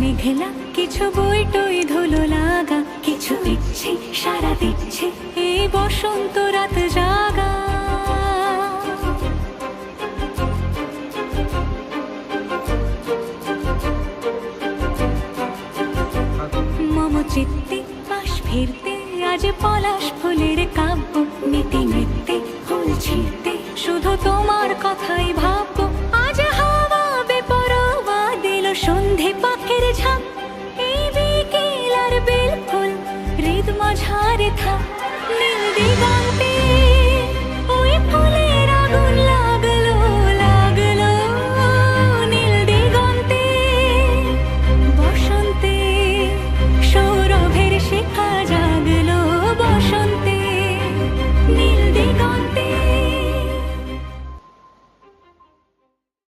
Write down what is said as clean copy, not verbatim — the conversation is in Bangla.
মেঘলা কিছু বই টই ধুলো লাগা, কিছু ইচ্ছে সারা দিচ্ছে এই বসন্ত রাত জাগা। মম চিত্তে পাশ ফিরতে আজ পলাশ ফুলের কাব্য, নীতি নৃত্যে ফুল ছিঁড়তে শুধু তোমার কথাই ভাববো। আজ হাওয়া বেপরোয়া দিল সন্ধে পাখির ঝাঁক, এই বিকেল আর বেলফুল হৃদ মাঝারে থাক নীল দিগন্তে